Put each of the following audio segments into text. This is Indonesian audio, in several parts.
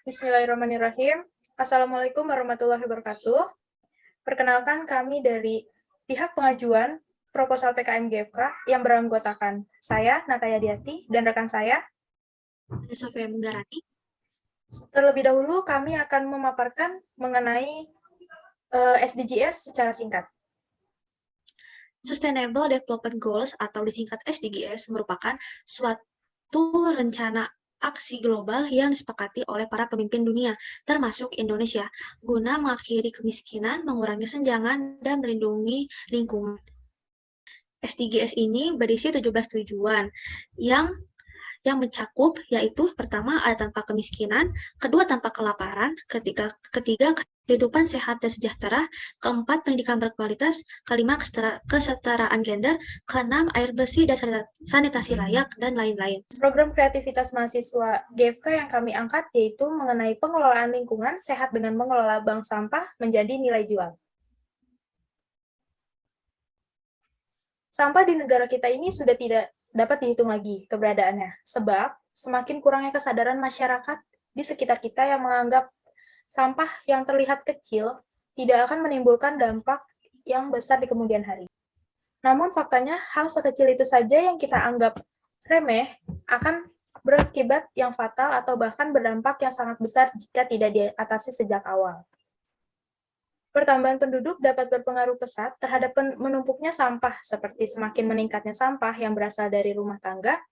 Bismillahirrahmanirrahim. Assalamualaikum warahmatullahi wabarakatuh. Perkenalkan kami dari pihak pengajuan proposal PKM GFK yang beranggotakan saya, Nataya Diati, dan rekan saya, Sofia Menggarani. Terlebih dahulu kami akan memaparkan mengenai SDGs secara singkat. Sustainable Development Goals atau disingkat SDGs merupakan suatu rencana aksi global yang disepakati oleh para pemimpin dunia, termasuk Indonesia, guna mengakhiri kemiskinan, mengurangi kesenjangan, dan melindungi lingkungan. SDGs ini berisi 17 tujuan yang mencakup yaitu pertama ada tanpa kemiskinan, kedua tanpa kelaparan, ketiga kehidupan sehat dan sejahtera, keempat pendidikan berkualitas, kelima kesetaraan gender, keenam air bersih dan sanitasi layak, dan lain-lain. Program kreativitas mahasiswa GFK yang kami angkat yaitu mengenai pengelolaan lingkungan sehat dengan mengelola bank sampah menjadi nilai jual. Sampah di negara kita ini sudah tidak dapat dihitung lagi keberadaannya, sebab semakin kurangnya kesadaran masyarakat di sekitar kita yang menganggap sampah yang terlihat kecil tidak akan menimbulkan dampak yang besar di kemudian hari. Namun faktanya, hal sekecil itu saja yang kita anggap remeh akan berakibat yang fatal atau bahkan berdampak yang sangat besar jika tidak diatasi sejak awal. Pertambahan penduduk dapat berpengaruh pesat terhadap menumpuknya sampah, seperti semakin meningkatnya sampah yang berasal dari rumah tangga.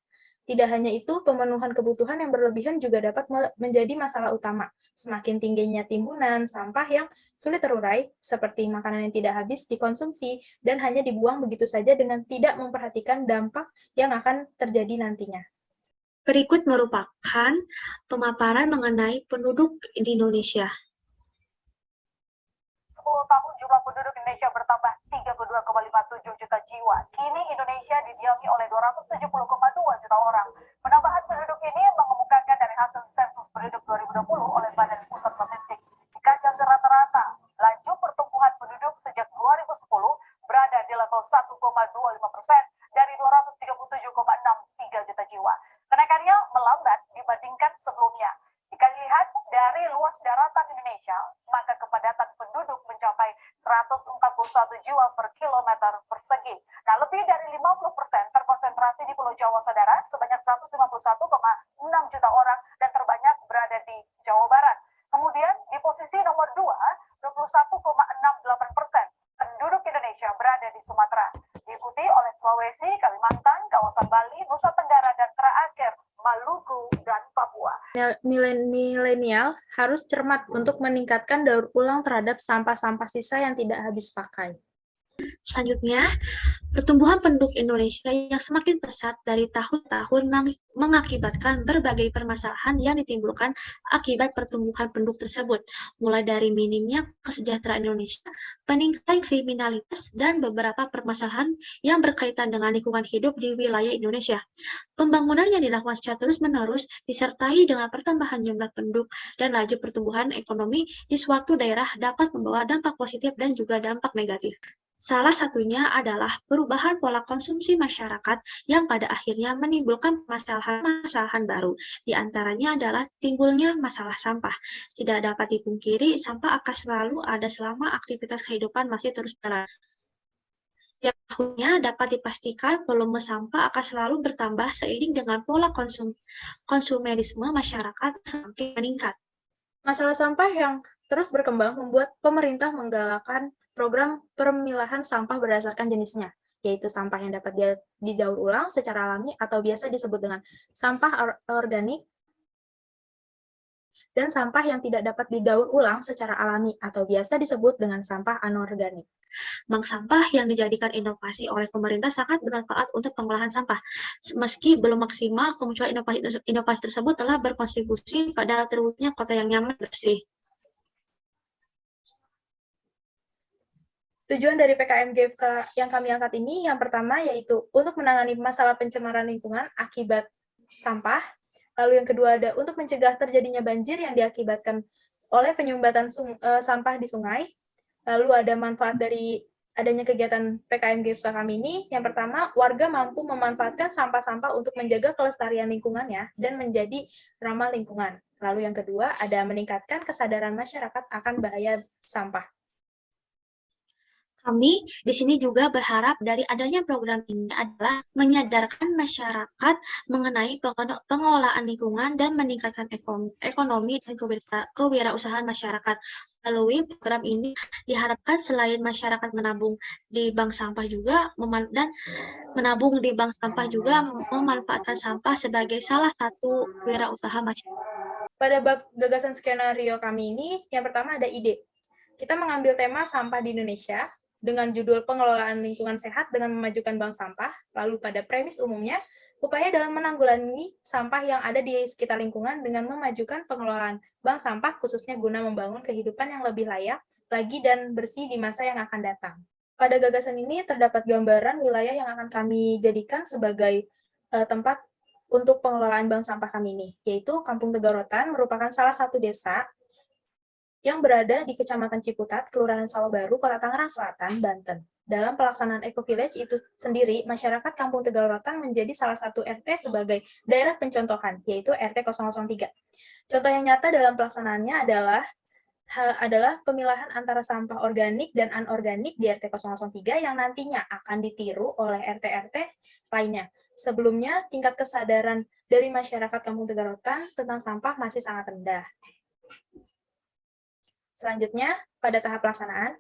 Tidak hanya itu, pemenuhan kebutuhan yang berlebihan juga dapat menjadi masalah utama. Semakin tingginya timbunan sampah yang sulit terurai, seperti makanan yang tidak habis dikonsumsi dan hanya dibuang begitu saja dengan tidak memperhatikan dampak yang akan terjadi nantinya. Berikut merupakan pemaparan mengenai penduduk di Indonesia. 10 tahun jumlah penduduk Indonesia bertambah 32,57 juta jiwa. Kini Indonesia didiami oleh 270,2 juta orang. Penambahan penduduk ini mengemukakan dari hasil sensus penduduk 2020 oleh Badan Pusat Statistik. Jika jangka rata-rata, laju pertumbuhan penduduk sejak 2010 berada di level 1,25% dari 237,63 juta jiwa. Kenaikannya melambat dibandingkan sebelumnya. Jika dilihat dari luas daratan Indonesia, maka kepadatan penduduk mencapai 141 jiwa per kilometer persegi. Nah, lebih dari 50% terkonsentrasi di Pulau Jawa, saudara, sebanyak 151,6 juta orang dan terbanyak berada di Jawa Barat. Kemudian di posisi nomor 2, 21,68% penduduk Indonesia berada di Sumatera. Diikuti oleh Sulawesi, Kalimantan, kawasan Bali, Nusa Tenggara, dan terakhir Maluku dan Papua. Milenial harus cermat untuk meningkatkan daur ulang terhadap sampah-sampah sisa yang tidak habis pakai. Selanjutnya, pertumbuhan penduduk Indonesia yang semakin pesat dari tahun ke tahun mengakibatkan berbagai permasalahan yang ditimbulkan akibat pertumbuhan penduduk tersebut, mulai dari minimnya kesejahteraan Indonesia, peningkatan kriminalitas, dan beberapa permasalahan yang berkaitan dengan lingkungan hidup di wilayah Indonesia. Pembangunan yang dilakukan secara terus-menerus disertai dengan pertambahan jumlah penduduk dan laju pertumbuhan ekonomi di suatu daerah dapat membawa dampak positif dan juga dampak negatif. Salah satunya adalah perubahan pola konsumsi masyarakat yang pada akhirnya menimbulkan masalah-masalah baru. Di antaranya adalah timbulnya masalah sampah. Tidak dapat dipungkiri, sampah akan selalu ada selama aktivitas kehidupan masih terus berjalan. Tiap tahunnya dapat dipastikan volume sampah akan selalu bertambah seiring dengan pola konsumerisme masyarakat semakin meningkat. Masalah sampah yang terus berkembang membuat pemerintah menggalakkan program pemilahan sampah berdasarkan jenisnya, yaitu sampah yang dapat didaur ulang secara alami atau biasa disebut dengan sampah organik, dan sampah yang tidak dapat didaur ulang secara alami atau biasa disebut dengan sampah anorganik. Bank sampah yang dijadikan inovasi oleh pemerintah sangat bermanfaat untuk pengolahan sampah. Meski belum maksimal, kemunculan inovasi tersebut telah berkontribusi pada terwujudnya kota yang nyaman dan bersih. Tujuan dari PKM GFK yang kami angkat ini yang pertama yaitu untuk menangani masalah pencemaran lingkungan akibat sampah. Lalu yang kedua ada untuk mencegah terjadinya banjir yang diakibatkan oleh penyumbatan sampah di sungai. Lalu ada manfaat dari adanya kegiatan PKM GFK kami ini. Yang pertama, warga mampu memanfaatkan sampah-sampah untuk menjaga kelestarian lingkungannya dan menjadi ramah lingkungan. Lalu yang kedua, ada meningkatkan kesadaran masyarakat akan bahaya sampah. Kami di sini juga berharap dari adanya program ini adalah menyadarkan masyarakat mengenai pengelolaan lingkungan dan meningkatkan ekonomi dan kewirausahaan masyarakat. Melalui program ini diharapkan selain masyarakat menabung di bank sampah juga memanfaatkan sampah sebagai salah satu wirausaha masyarakat. Pada bab gagasan skenario kami ini, yang pertama ada ide. Kita mengambil tema sampah di Indonesia dengan judul pengelolaan lingkungan sehat dengan memajukan bank sampah. Lalu pada premis umumnya, upaya dalam menanggulangi sampah yang ada di sekitar lingkungan dengan memajukan pengelolaan bank sampah khususnya guna membangun kehidupan yang lebih layak lagi dan bersih di masa yang akan datang. Pada gagasan ini terdapat gambaran wilayah yang akan kami jadikan sebagai tempat untuk pengelolaan bank sampah kami ini, yaitu Kampung Tegorotan merupakan salah satu desa yang berada di Kecamatan Ciputat, Kelurahan Sawah Baru, Kota Tangerang Selatan, Banten. Dalam pelaksanaan Eco Village itu sendiri, masyarakat Kampung Tegorotan menjadi salah satu RT sebagai daerah pencontohan, yaitu RT 003. Contoh yang nyata dalam pelaksanaannya adalah pemilahan antara sampah organik dan anorganik di RT 003 yang nantinya akan ditiru oleh RT-RT lainnya. Sebelumnya, tingkat kesadaran dari masyarakat Kampung Tegorotan tentang sampah masih sangat rendah. Selanjutnya, pada tahap pelaksanaan,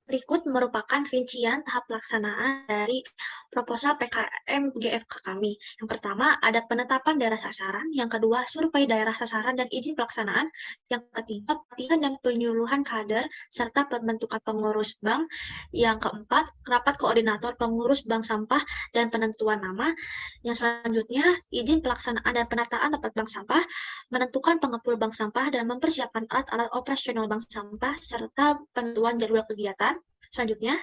Berikut merupakan rincian tahap pelaksanaan dari proposal PKM GFK kami. Yang pertama, ada penetapan daerah sasaran. Yang kedua, survei daerah sasaran dan izin pelaksanaan. Yang ketiga, pelatihan dan penyuluhan kader, serta pembentukan pengurus bank. Yang keempat, rapat koordinator pengurus bank sampah dan penentuan nama. Yang selanjutnya, izin pelaksanaan dan penataan tempat bank sampah, menentukan pengepul bank sampah, dan mempersiapkan alat-alat operasional bank sampah, serta penentuan jadwal kegiatan. Selanjutnya,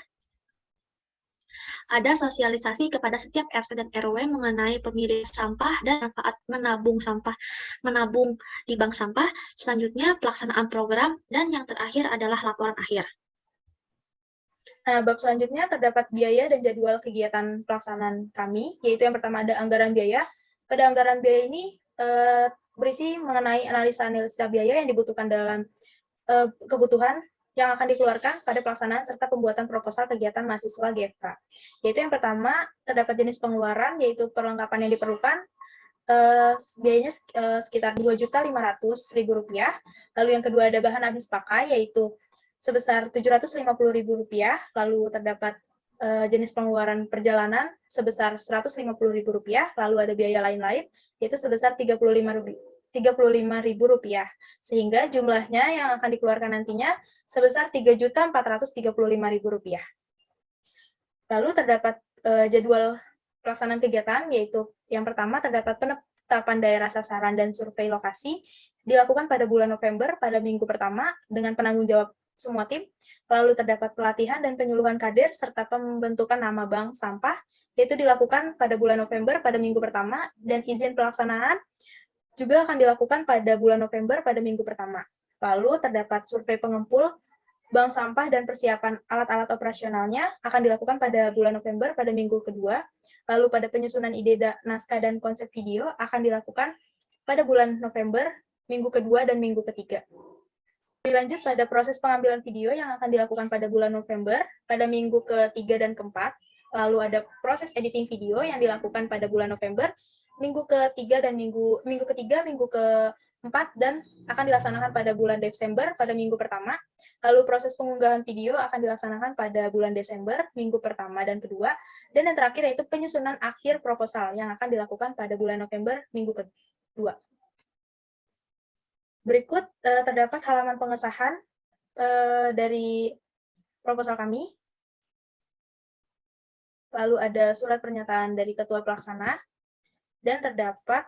ada sosialisasi kepada setiap RT dan RW mengenai pemilihan sampah dan manfaat menabung di bank sampah. Selanjutnya, pelaksanaan program, dan yang terakhir adalah laporan akhir. Nah, bab selanjutnya terdapat biaya dan jadwal kegiatan pelaksanaan kami, yaitu yang pertama ada anggaran biaya. Pada anggaran biaya ini berisi mengenai analisa biaya yang dibutuhkan dalam kebutuhan yang akan dikeluarkan pada pelaksanaan serta pembuatan proposal kegiatan mahasiswa GFK. Yaitu yang pertama, terdapat jenis pengeluaran, yaitu perlengkapan yang diperlukan, biayanya sekitar Rp2.500.000. Lalu yang kedua ada bahan habis pakai, yaitu sebesar Rp750.000. Lalu terdapat jenis pengeluaran perjalanan sebesar Rp150.000. Lalu ada biaya lain-lain, yaitu sebesar Rp35.000, sehingga jumlahnya yang akan dikeluarkan nantinya sebesar Rp3.435.000. Lalu terdapat jadwal pelaksanaan kegiatan, yaitu yang pertama terdapat penetapan daerah sasaran dan survei lokasi dilakukan pada bulan November pada minggu pertama dengan penanggung jawab semua tim. Lalu terdapat pelatihan dan penyuluhan kader serta pembentukan nama bank sampah, yaitu dilakukan pada bulan November pada minggu pertama, dan izin pelaksanaan juga akan dilakukan pada bulan November pada minggu pertama. Lalu terdapat survei pengempul bank sampah dan persiapan alat-alat operasionalnya akan dilakukan pada bulan November pada minggu kedua. Lalu pada penyusunan ide naskah dan konsep video akan dilakukan pada bulan November, minggu kedua dan minggu ketiga. Dilanjut pada proses pengambilan video yang akan dilakukan pada bulan November pada minggu ketiga dan keempat. Lalu ada proses editing video yang dilakukan pada bulan November, minggu ketiga dan minggu keempat, dan akan dilaksanakan pada bulan Desember pada minggu pertama. Lalu proses pengunggahan video akan dilaksanakan pada bulan Desember, minggu pertama dan kedua. Dan yang terakhir yaitu penyusunan akhir proposal yang akan dilakukan pada bulan November, minggu kedua. Berikut terdapat halaman pengesahan dari proposal kami. Lalu ada surat pernyataan dari Ketua Pelaksana, dan terdapat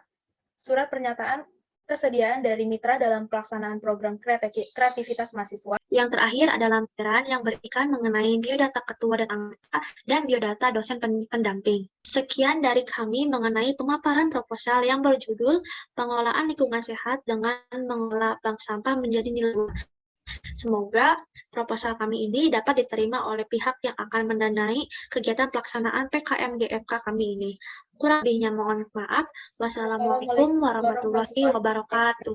surat pernyataan kesediaan dari mitra dalam pelaksanaan program kreativitas mahasiswa. Yang terakhir adalah lampiran yang berikan mengenai biodata ketua dan anggota dan biodata dosen pendamping. Sekian dari kami mengenai pemaparan proposal yang berjudul Pengelolaan Lingkungan Sehat dengan Mengelola Bank Sampah Menjadi Nilai. Semoga proposal kami ini dapat diterima oleh pihak yang akan mendanai kegiatan pelaksanaan PKM GFK kami ini. Kurang lebihnya mohon maaf. Wassalamualaikum warahmatullahi wabarakatuh.